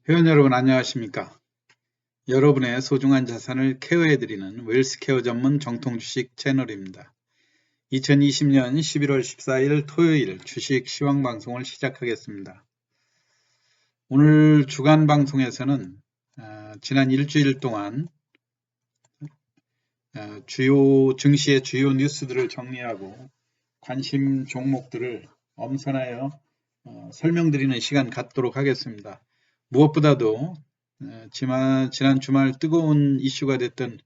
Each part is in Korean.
회원 여러분 안녕하십니까? 여러분의 소중한 자산을 케어해드리는 웰스케어 전문 정통주식 채널입니다. 2020년 11월 14일 토요일 주식 시황방송을 시작하겠습니다. 오늘 주간 방송에서는 지난 일주일 동안 주요 증시의 주요 뉴스들을 정리하고 관심 종목들을 엄선하여 설명드리는 시간 갖도록 하겠습니다. 무엇보다도 지난 주말 뜨거운 이슈가 됐던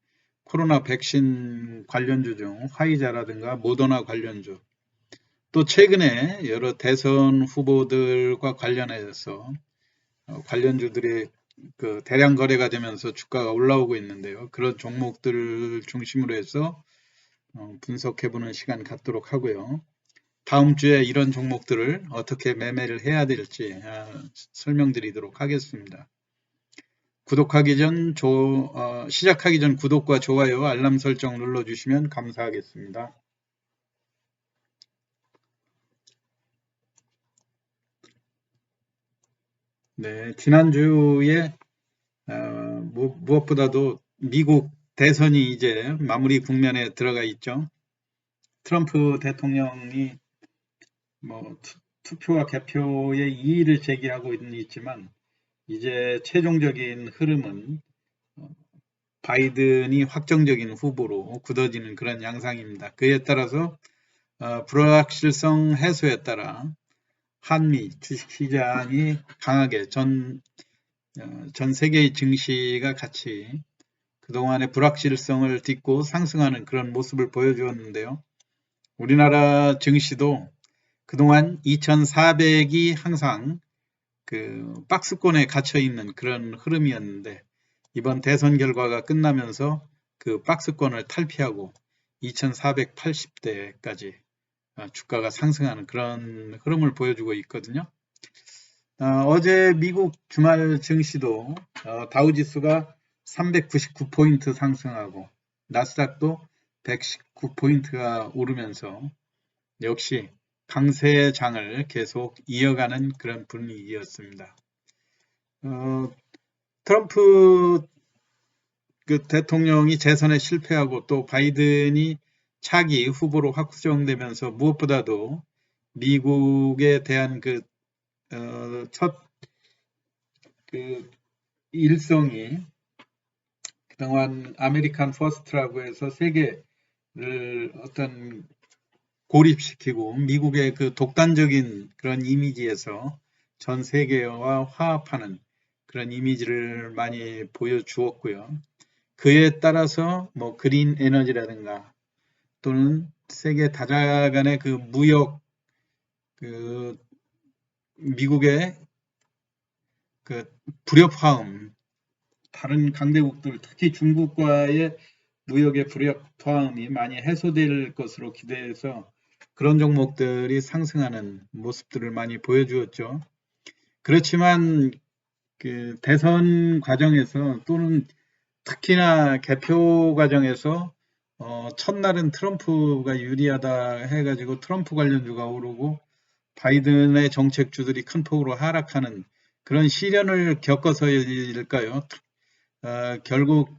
코로나 백신 관련주 중 화이자라든가 모더나 관련주, 또 최근에 여러 대선 후보들과 관련해서 관련주들이 대량 거래가 되면서 주가가 올라오고 있는데요. 그런 종목들을 중심으로 해서 분석해보는 시간 갖도록 하고요. 다음 주에 이런 종목들을 어떻게 매매를 해야 될지 설명드리도록 하겠습니다. 시작하기 전 구독과 좋아요, 알람 설정 눌러주시면 감사하겠습니다. 네, 지난주에 무엇보다도 미국 대선이 이제 마무리 국면에 들어가 있죠. 트럼프 대통령이 투표와 개표에 이의를 제기하고 있지만 이제 최종적인 흐름은 바이든이 확정적인 후보로 굳어지는 그런 양상입니다. 그에 따라서 불확실성 해소에 따라 한미 주식시장이 강하게 전 세계의 증시가 같이 그동안의 불확실성을 딛고 상승하는 그런 모습을 보여주었는데요. 우리나라 증시도 그동안 2400이 항상 박스권에 갇혀 있는 그런 흐름이었는데 이번 대선 결과가 끝나면서 그 박스권을 탈피하고 2480대까지 주가가 상승하는 그런 흐름을 보여주고 있거든요. 어제 미국 주말 증시도 다우지수가 399포인트 상승하고 나스닥도 119포인트가 오르면서 역시 강세의 장을 계속 이어가는 그런 분위기였습니다. 트럼프 대통령이 재선에 실패하고 또 바이든이 차기 후보로 확정되면서 무엇보다도 미국에 대한 첫 일성이 그동안 아메리칸 퍼스트라고 해서 세계를 어떤 고립시키고 미국의 독단적인 그런 이미지에서 전 세계와 화합하는 그런 이미지를 많이 보여주었고요. 그에 따라서 그린 에너지라든가 또는 세계 다자 간의 무역 미국의 불협화음, 다른 강대국들 특히 중국과의 무역의 불협화음이 많이 해소될 것으로 기대해서 그런 종목들이 상승하는 모습들을 많이 보여주었죠. 그렇지만 대선 과정에서 또는 특히나 개표 과정에서 첫날은 트럼프가 유리하다 해가지고 트럼프 관련주가 오르고 바이든의 정책주들이 큰 폭으로 하락하는 그런 시련을 겪어서일까요? 결국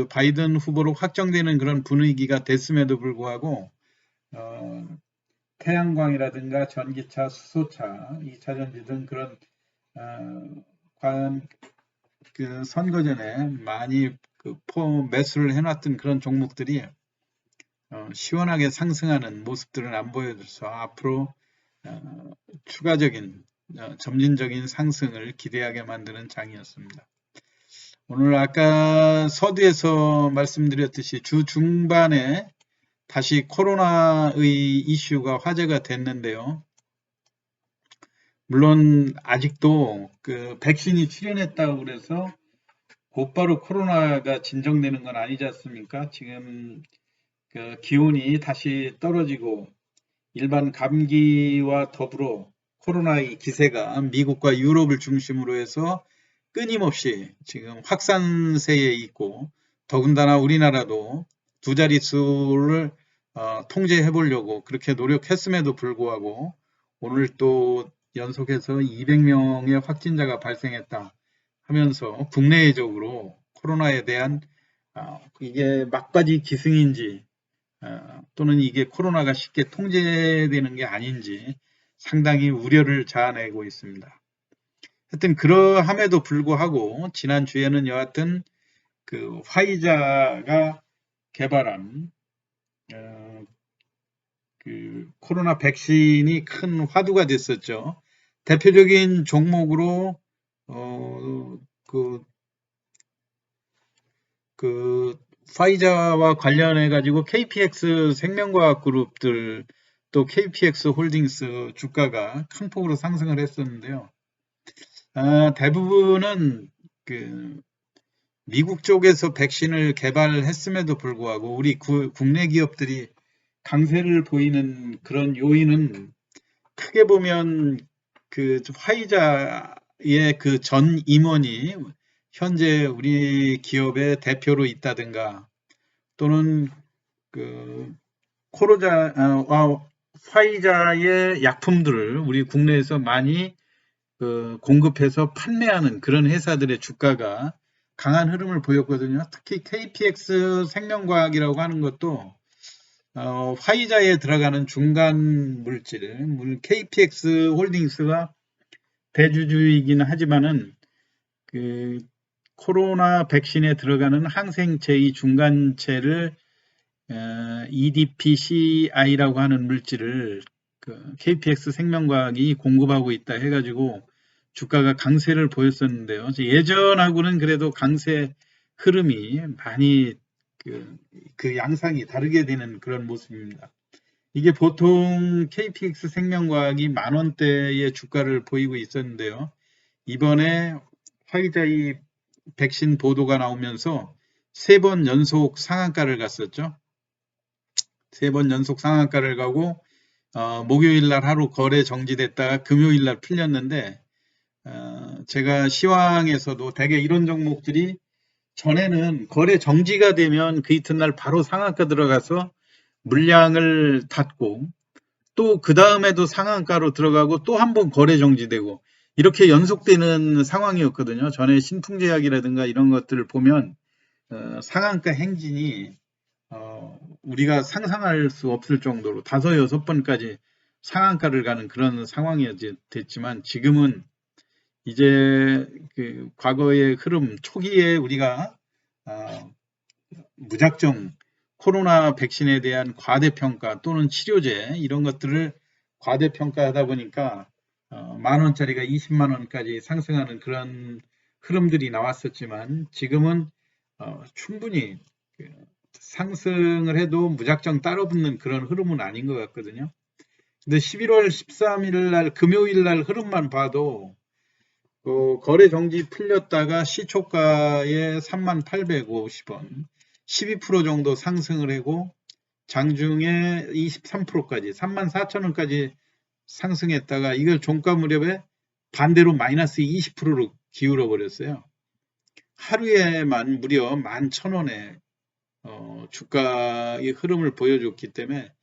바이든 후보로 확정되는 그런 분위기가 됐음에도 불구하고 태양광이라든가 전기차, 수소차, 2차전지 등 그런 과연 선거 전에 많이 매수를 해놨던 그런 종목들이 시원하게 상승하는 모습들은 안 보여줘서 앞으로 추가적인 점진적인 상승을 기대하게 만드는 장이었습니다. 오늘 아까 서두에서 말씀드렸듯이 주 중반에 다시 코로나의 이슈가 화제가 됐는데요. 물론 아직도 백신이 출현했다고 그래서 곧바로 코로나가 진정되는 건 아니지 않습니까? 지금 기온이 다시 떨어지고 일반 감기와 더불어 코로나의 기세가 미국과 유럽을 중심으로 해서 끊임없이 지금 확산세에 있고 더군다나 우리나라도 두 자릿수를 통제해 보려고 그렇게 노력했음에도 불구하고 오늘 또 연속해서 200명의 확진자가 발생했다. 하면서 국내적으로 코로나에 대한 이게 막바지 기승인지 또는 이게 코로나가 쉽게 통제되는 게 아닌지 상당히 우려를 자아내고 있습니다. 하여튼 그러함에도 불구하고 지난주에는 여하튼 그 화이자가 개발한 그 코로나 백신이 큰 화두가 됐었죠. 대표적인 종목으로 그 화이자와 관련해 가지고 KPX 생명과학 그룹들 또 KPX 홀딩스 주가가 큰 폭으로 상승을 했었는데요. 대부분은 그 미국 쪽에서 백신을 개발했음에도 불구하고 우리 국내 기업들이 강세를 보이는 그런 요인은 크게 보면 그 화이자의 그 전 임원이 현재 우리 기업의 대표로 있다든가 또는 그 화이자의 약품들을 우리 국내에서 많이 공급해서 판매하는 그런 회사들의 주가가 강한 흐름을 보였거든요. 특히 KPX 생명과학이라고 하는 것도 화이자에 들어가는 중간 물질, KPX 홀딩스가 대주주이긴 하지만은 그 코로나 백신에 들어가는 항생제의 중간체를 EDPCI라고 하는 물질을 그 KPX 생명과학이 공급하고 있다 해가지고 주가가 강세를 보였었는데요. 예전하고는 그래도 강세 흐름이 많이 그 양상이 다르게 되는 그런 모습입니다. 이게 보통 KPX 생명과학이 10,000원대의 주가를 보이고 있었는데요. 이번에 화이자의 백신 보도가 나오면서 3번 연속 상한가를 갔었죠. 3번 연속 상한가를 가고 목요일 날 하루 거래 정지됐다가 금요일 날 풀렸는데 제가 시황에서도 대개 이런 종목들이 전에는 거래 정지가 되면 그 이튿날 바로 상한가 들어가서 물량을 닫고 또 그 다음에도 상한가로 들어가고 또 한 번 거래 정지되고 이렇게 연속되는 상황이었거든요. 전에 신풍제약이라든가 이런 것들을 보면 상한가 행진이 우리가 상상할 수 없을 정도로 5, 6번까지 상한가를 가는 그런 상황이 됐지만 지금은 이제 그 과거의 흐름 초기에 우리가 무작정 코로나 백신에 대한 과대평가 또는 치료제 이런 것들을 과대평가하다 보니까 10,000원짜리가 200,000원까지 상승하는 그런 흐름들이 나왔었지만 지금은 충분히 상승을 해도 무작정 따라붙는 그런 흐름은 아닌 것 같거든요. 근데 11월 13일 날 금요일 날 흐름만 봐도 거래 정지 풀렸다가 시초가에 3850원 12% 정도 상승을 하고 장중에 23%까지 34,000원까지 상승했다가 이걸 종가 무렵에 반대로 마이너스 20%로 기울어 버렸어요. 하루에만 무려 11,000원에 주가의 흐름을 보여줬기 때문에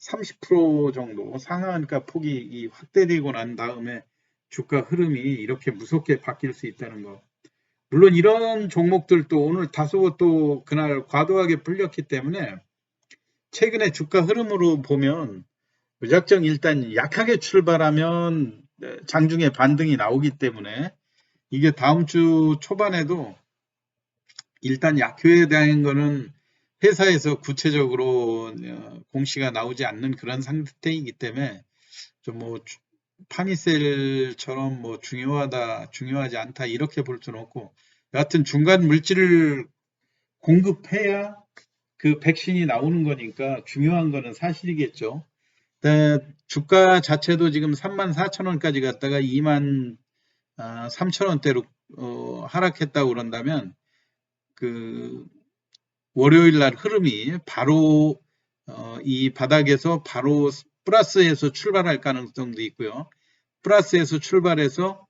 30% 정도 상한가 폭이 확대되고 난 다음에 주가 흐름이 이렇게 무섭게 바뀔 수 있다는 거. 물론 이런 종목들도 오늘 다소 또 그날 과도하게 풀렸기 때문에 최근에 주가 흐름으로 보면 무작정 일단 약하게 출발하면 장중에 반등이 나오기 때문에 이게 다음 주 초반에도 일단 약효에 대한 거는 회사에서 구체적으로 공시가 나오지 않는 그런 상태이기 때문에 좀 뭐 파니셀처럼 뭐 중요하다, 중요하지 않다 이렇게 볼 수는 없고 여하튼 중간 물질을 공급해야 그 백신이 나오는 거니까 중요한 거는 사실이겠죠. 주가 자체도 지금 34,000원까지 갔다가 23,000원대로 하락했다고 그런다면 그 월요일 날 흐름이 바로 이 바닥에서 바로 플러스에서 출발할 가능성도 있고요. 플러스에서 출발해서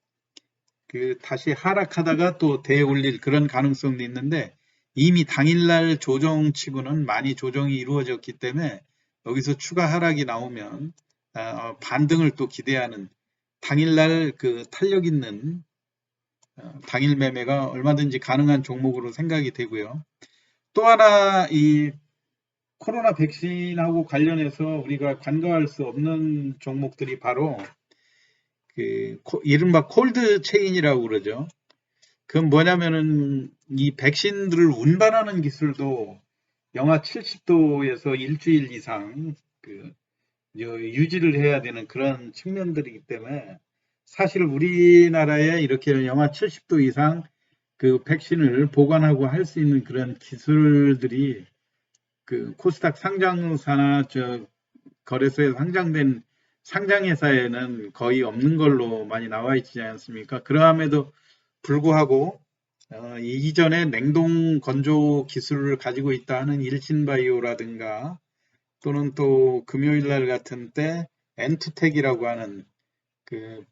다시 하락하다가 또 대올릴 그런 가능성도 있는데 이미 당일날 조정치고는 많이 조정이 이루어졌기 때문에 여기서 추가 하락이 나오면 반등을 또 기대하는 당일날 그 탄력 있는 당일 매매가 얼마든지 가능한 종목으로 생각이 되고요. 또 하나 이 코로나 백신하고 관련해서 우리가 간과할 수 없는 종목들이 바로 이른바 콜드 체인이라고 그러죠. 그건 뭐냐면은 이 백신들을 운반하는 기술도 영하 70도에서 일주일 이상 유지를 해야 되는 그런 측면들이기 때문에 사실 우리나라에 이렇게 영하 70도 이상 그 백신을 보관하고 할 수 있는 그런 기술들이 코스닥 상장사나 거래소에 상장된 상장회사에는 거의 없는 걸로 많이 나와 있지 않습니까? 그럼에도 불구하고 이전에 냉동 건조 기술을 가지고 있다 하는 일신바이오라든가 또는 또 금요일 날 같은 때 엔투텍이라고 하는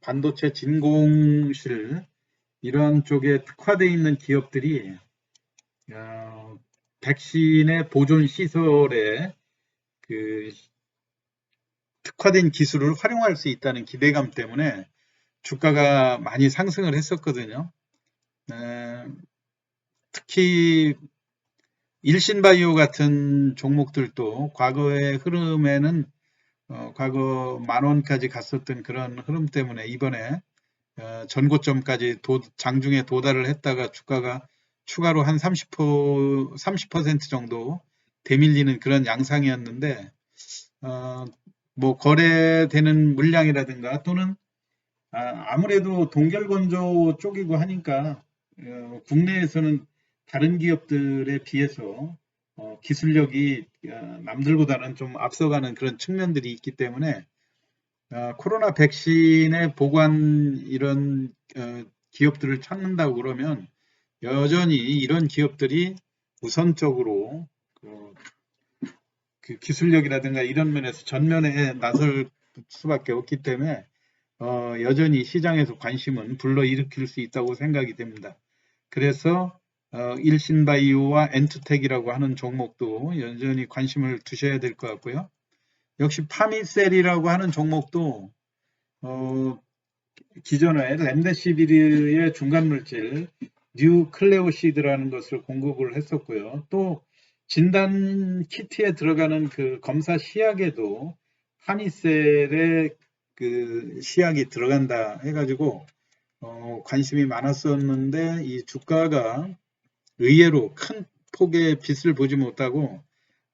반도체 진공실 이런 쪽에 특화되어 있는 기업들이 백신의 보존 시설에 특화된 기술을 활용할 수 있다는 기대감 때문에 주가가 많이 상승을 했었거든요. 특히 일신바이오 같은 종목들도 과거의 흐름에는 과거 10,000원까지 갔었던 그런 흐름 때문에 이번에 전고점까지 장중에 도달을 했다가 주가가 추가로 한 30% 정도 대밀리는 그런 양상이었는데 뭐 거래되는 물량이라든가 또는 아무래도 동결건조 쪽이고 하니까 국내에서는 다른 기업들에 비해서 기술력이 남들보다는 좀 앞서가는 그런 측면들이 있기 때문에 코로나 백신의 보관 이런 기업들을 찾는다고 그러면 여전히 이런 기업들이 우선적으로 그 기술력이라든가 이런 면에서 전면에 나설 수밖에 없기 때문에 여전히 시장에서 관심은 불러일으킬 수 있다고 생각이 됩니다. 그래서 일신바이오와 엔투텍이라고 하는 종목도 여전히 관심을 두셔야 될 것 같고요. 역시 파미셀이라고 하는 종목도 기존에 렘데시비르의 중간물질 뉴클레오시드라는 것을 공급을 했었고요. 또 진단 키트에 들어가는 그 검사 시약에도 파미셀의 그 시약이 들어간다 해가지고 관심이 많았었는데 이 주가가 의외로 큰 폭의 빛을 보지 못하고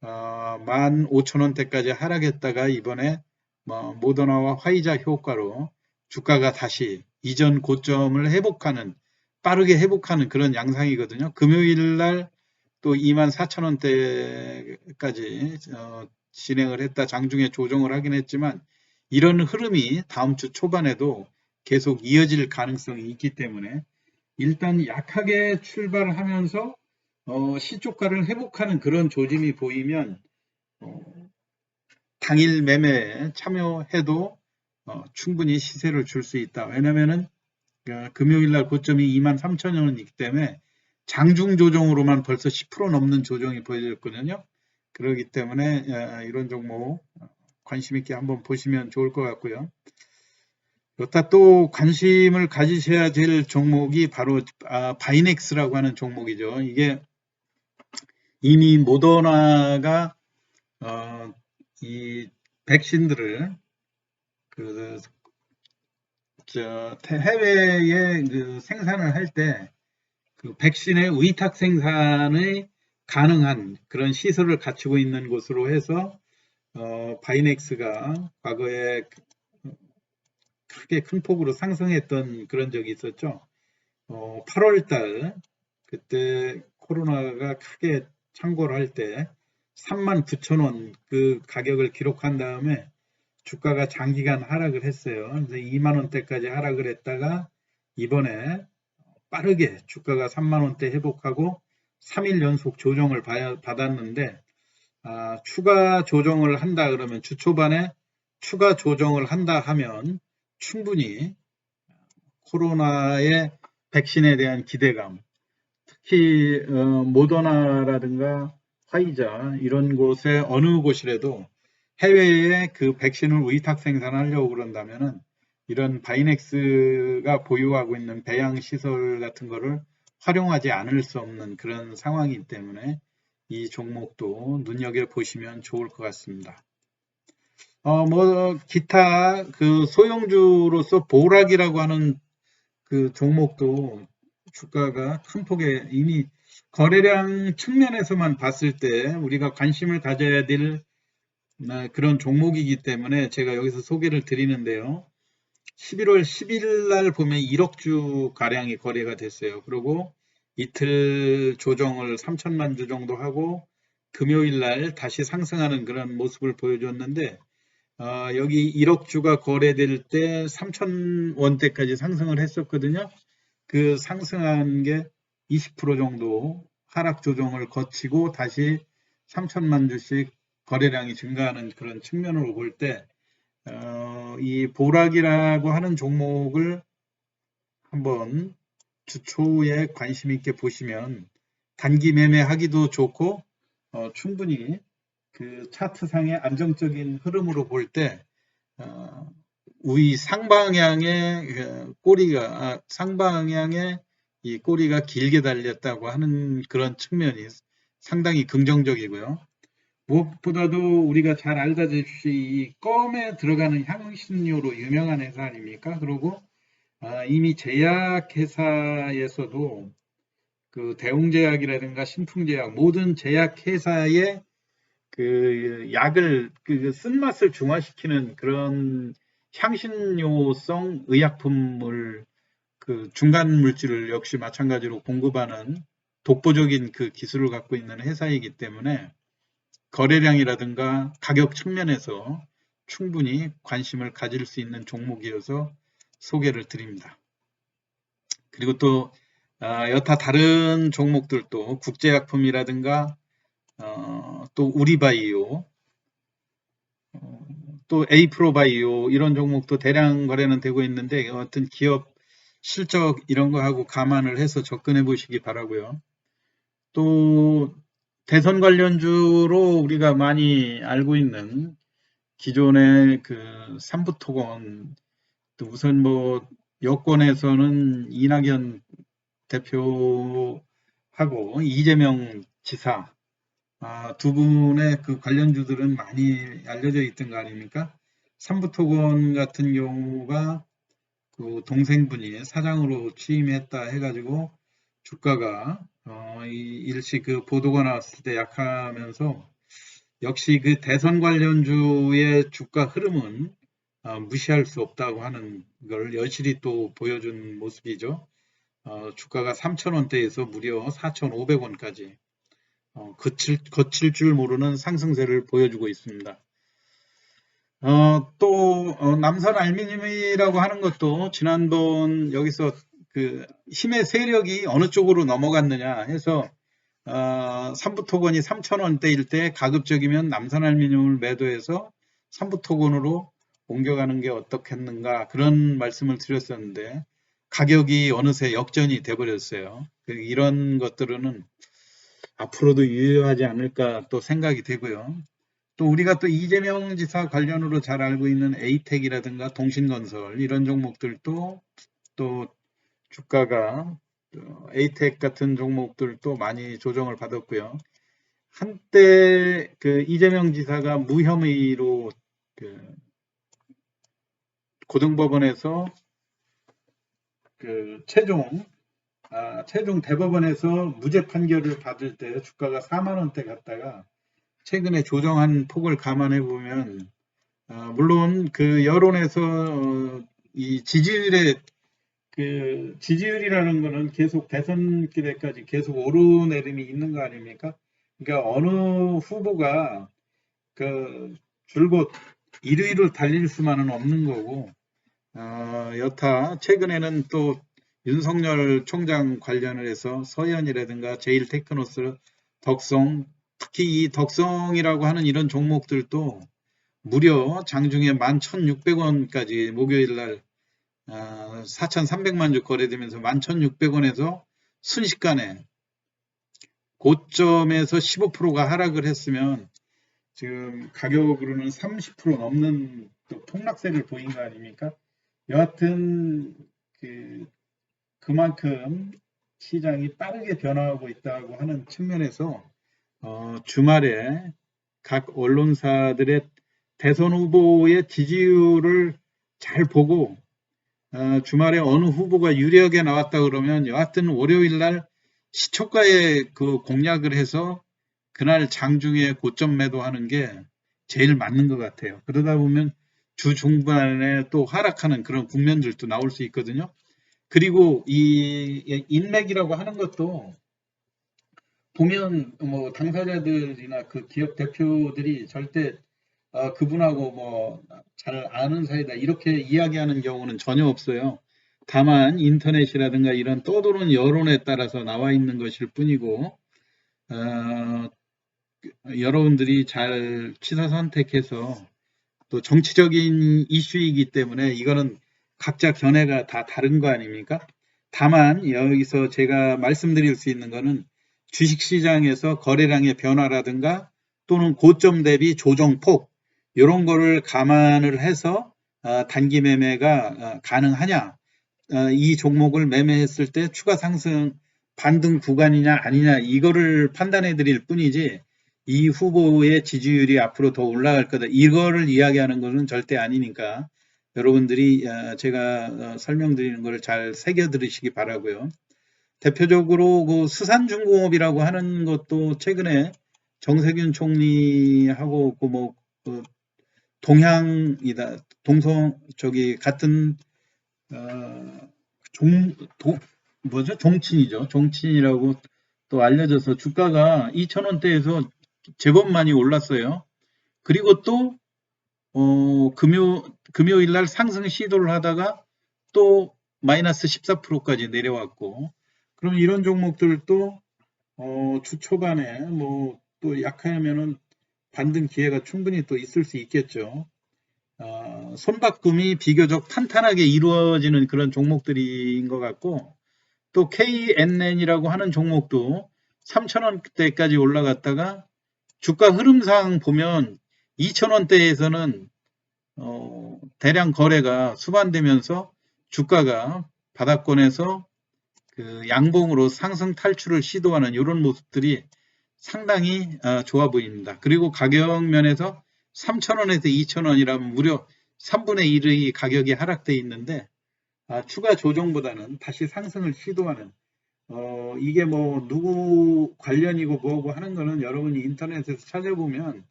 15,000원대까지 하락했다가 이번에 모더나와 화이자 효과로 주가가 다시 이전 고점을 빠르게 회복하는 그런 양상이거든요. 금요일 날 또 24,000원대까지 진행을 했다 장중에 조정을 하긴 했지만 이런 흐름이 다음 주 초반에도 계속 이어질 가능성이 있기 때문에 일단 약하게 출발하면서 시초가를 회복하는 그런 조짐이 보이면 당일 매매에 참여해도 충분히 시세를 줄 수 있다. 왜냐면은 금요일날 고점이 23,000원이기 때문에 장중 조정으로만 벌써 10% 넘는 조정이 보여졌거든요. 그렇기 때문에 이런 종목 관심 있게 한번 보시면 좋을 것 같고요. 여타 또 관심을 가지셔야 될 종목이 바로 바이넥스라고 하는 종목이죠. 이게 이미 모더나가 이 백신들을 해외에 생산을 할 때 그 백신의 위탁 생산이 가능한 그런 시설을 갖추고 있는 곳으로 해서 바이넥스가 과거에 크게 큰 폭으로 상승했던 그런 적이 있었죠. 8월달 그때 코로나가 크게 창궐을 할 때 39,000원 그 가격을 기록한 다음에 주가가 장기간 하락을 했어요. 그래서 20,000원대까지 하락을 했다가 이번에 빠르게 주가가 30,000원대 회복하고 3일 연속 조정을 받았는데 추가 조정을 한다 그러면 주 초반에 추가 조정을 한다 하면 충분히 코로나의 백신에 대한 기대감, 특히 모더나라든가 화이자 이런 곳에 어느 곳이라도 해외에 그 백신을 위탁 생산하려고 그런다면은 이런 바이넥스가 보유하고 있는 배양 시설 같은 거를 활용하지 않을 수 없는 그런 상황이기 때문에 이 종목도 눈여겨보시면 좋을 것 같습니다. 기타 그 소형주로서 보락이라고 하는 그 종목도 주가가 큰 폭에 이미 거래량 측면에서만 봤을 때 우리가 관심을 가져야 될 그런 종목이기 때문에 제가 여기서 소개를 드리는데요. 11월 10일 날 보면 1억 주 가량이 거래가 됐어요. 그리고 이틀 조정을 3천만 주 정도 하고 금요일 날 다시 상승하는 그런 모습을 보여줬는데 여기 1억 주가 거래될 때 3천 원대까지 상승을 했었거든요. 그 상승한 게 20% 정도 하락 조정을 거치고 다시 3천만 주씩 거래량이 증가하는 그런 측면으로 볼 때, 이 보락이라고 하는 종목을 한번 주 초에 관심 있게 보시면 단기 매매하기도 좋고, 충분히 그 차트상의 안정적인 흐름으로 볼 때, 우위 상방향의 상방향의 이 꼬리가 길게 달렸다고 하는 그런 측면이 상당히 긍정적이고요. 무엇보다도 우리가 잘 알다시피 이 껌에 들어가는 향신료로 유명한 회사 아닙니까? 그리고 이미 제약회사에서도 그 대웅제약이라든가 신풍제약 모든 제약회사의 그 약을 그 쓴맛을 중화시키는 그런 향신료성 의약품을 그 중간 물질을 역시 마찬가지로 공급하는 독보적인 그 기술을 갖고 있는 회사이기 때문에 거래량이라든가 가격 측면에서 충분히 관심을 가질 수 있는 종목이어서 소개를 드립니다. 그리고 또 여타 다른 종목들도 국제약품이라든가 또 우리바이오, 또 에이프로바이오 이런 종목도 대량 거래는 되고 있는데 어떤 기업 실적 이런 거하고 감안을 해서 접근해 보시기 바라고요. 또 대선 관련주로 우리가 많이 알고 있는 기존의 그 삼부토건, 또 우선 뭐 여권에서는 이낙연 대표하고 이재명 지사 두 분의 그 관련주들은 많이 알려져 있던 거 아닙니까? 삼부토건 같은 경우가 그 동생분이 사장으로 취임했다 해가지고 주가가 일시 그 보도가 나왔을 때 약하면서 역시 그 대선 관련주의 주가 흐름은 무시할 수 없다고 하는 걸 여실히 또 보여준 모습이죠. 주가가 3,000원대에서 무려 4,500원까지 거칠 줄 모르는 상승세를 보여주고 있습니다. 또 남선 알루미늄이라고 하는 것도 지난번 여기서 그 힘의 세력이 어느 쪽으로 넘어갔느냐 해서 삼부토건이 3,000원대일 때 가급적이면 남선 알루미늄을 매도해서 삼부토건으로 옮겨가는 게 어떻겠는가 그런 말씀을 드렸었는데 가격이 어느새 역전이 돼버렸어요. 이런 것들은 앞으로도 유효하지 않을까 또 생각이 되고요. 또 우리가 또 이재명 지사 관련으로 잘 알고 있는 에이텍이라든가 동신건설 이런 종목들도 또 주가가 에이텍 같은 종목들도 많이 조정을 받았고요. 한때 그 이재명 지사가 무혐의로 그 고등법원에서 그 최종 대법원에서 무죄 판결을 받을 때 주가가 4만 원대 갔다가 최근에 조정한 폭을 감안해 보면 물론 그 여론에서 이 지지율이라는 거는 계속 대선 기대까지 계속 오르내림이 있는 거 아닙니까? 그러니까 어느 후보가 그 줄곧 1위를 달릴 수만은 없는 거고 여타 최근에는 또 윤석열 총장 관련을 해서 서현이라든가 제일테크노스, 덕성, 특히 이 덕성이라고 하는 이런 종목들도 무려 장중에 11,600원까지 목요일 날 4,300만 주 거래되면서 11,600원에서 순식간에 고점에서 15%가 하락을 했으면 지금 가격으로는 30% 넘는 또 폭락세를 보인 거 아닙니까? 여하튼 그만큼 시장이 빠르게 변화하고 있다고 하는 측면에서 주말에 각 언론사들의 대선 후보의 지지율을 잘 보고 주말에 어느 후보가 유리하게 나왔다 그러면 여하튼 월요일 날 시초가에 그 공략을 해서 그날 장중에 고점 매도하는 게 제일 맞는 것 같아요. 그러다 보면 주 중반에 또 하락하는 그런 국면들도 나올 수 있거든요. 그리고 이 인맥이라고 하는 것도 보면 뭐 당사자들이나 그 기업 대표들이 절대 그분하고 뭐 잘 아는 사이다 이렇게 이야기하는 경우는 전혀 없어요. 다만 인터넷이라든가 이런 떠도는 여론에 따라서 나와 있는 것일 뿐이고 어, 여러분들이 잘 취사 선택해서 또 정치적인 이슈이기 때문에 이거는 각자 견해가 다 다른 거 아닙니까? 다만 여기서 제가 말씀드릴 수 있는 거는 주식시장에서 거래량의 변화라든가 또는 고점 대비 조정폭 이런 거를 감안을 해서 단기 매매가 가능하냐, 이 종목을 매매했을 때 추가 상승 반등 구간이냐 아니냐 이거를 판단해 드릴 뿐이지 이 후보의 지지율이 앞으로 더 올라갈 거다 이거를 이야기하는 것은 절대 아니니까 여러분들이 제가 설명드리는 것을 잘 새겨 들으시기 바라고요. 대표적으로 그 수산중공업이라고 하는 것도 최근에 정세균 총리하고 그 동향이다 동성 저기 같은 종, 뭐죠? 종친이죠. 종친이라고 또 알려져서 주가가 2,000원대에서 제법 많이 올랐어요. 그리고 또 금요일 날 상승 시도를 하다가 또 마이너스 14%까지 내려왔고, 그럼 이런 종목들도 주 초반에 뭐 또 약하면은 반등 기회가 충분히 또 있을 수 있겠죠. 손바꿈이 비교적 탄탄하게 이루어지는 그런 종목들인 것 같고, 또 KNN이라고 하는 종목도 3,000원대까지 올라갔다가 주가 흐름상 보면 2,000원대에서는 대량 거래가 수반되면서 주가가 바닥권에서 그 양봉으로 상승 탈출을 시도하는 이런 모습들이 상당히 좋아 보입니다. 그리고 가격 면에서 3,000원에서 2,000원이라면 무려 3분의 1의 가격이 하락되어 있는데 추가 조정보다는 다시 상승을 시도하는 이게 뭐 누구 관련이고 뭐고 하는 거는 여러분이 인터넷에서 찾아보면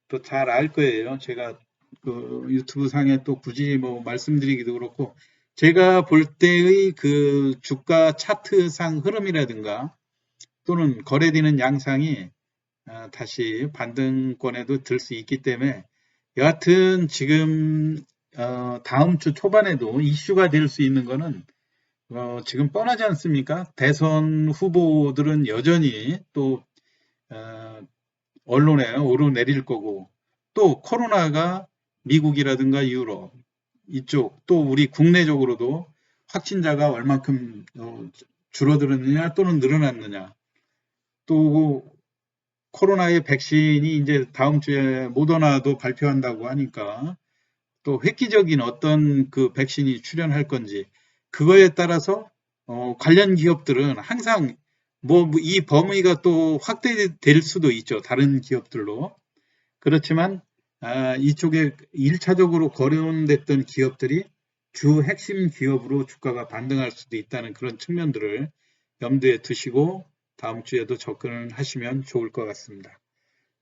또 잘 알 거예요. 제가 그 유튜브 상에 또 굳이 뭐 말씀드리기도 그렇고 제가 볼 때의 그 주가 차트상 흐름이라든가 또는 거래되는 양상이 다시 반등권에도 들 수 있기 때문에 여하튼 지금 다음 주 초반에도 이슈가 될 수 있는 거는 지금 뻔하지 않습니까? 대선 후보들은 여전히 또 언론에 오르내릴 거고 또 코로나가 미국이라든가 유럽 이쪽 또 우리 국내적으로도 확진자가 얼만큼 줄어들었느냐 또는 늘어났느냐 또 코로나의 백신이 이제 다음 주에 모더나도 발표한다고 하니까 또 획기적인 어떤 그 백신이 출현할 건지 그거에 따라서 관련 기업들은 항상 뭐 이 범위가 또 확대될 수도 있죠. 다른 기업들로. 그렇지만 이쪽에 1차적으로 거론됐던 기업들이 주 핵심 기업으로 주가가 반등할 수도 있다는 그런 측면들을 염두에 두시고 다음 주에도 접근을 하시면 좋을 것 같습니다.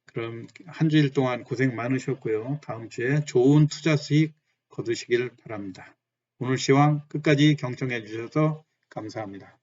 그럼 한 주일 동안 고생 많으셨고요. 다음 주에 좋은 투자 수익 거두시길 바랍니다. 오늘 시황 끝까지 경청해 주셔서 감사합니다.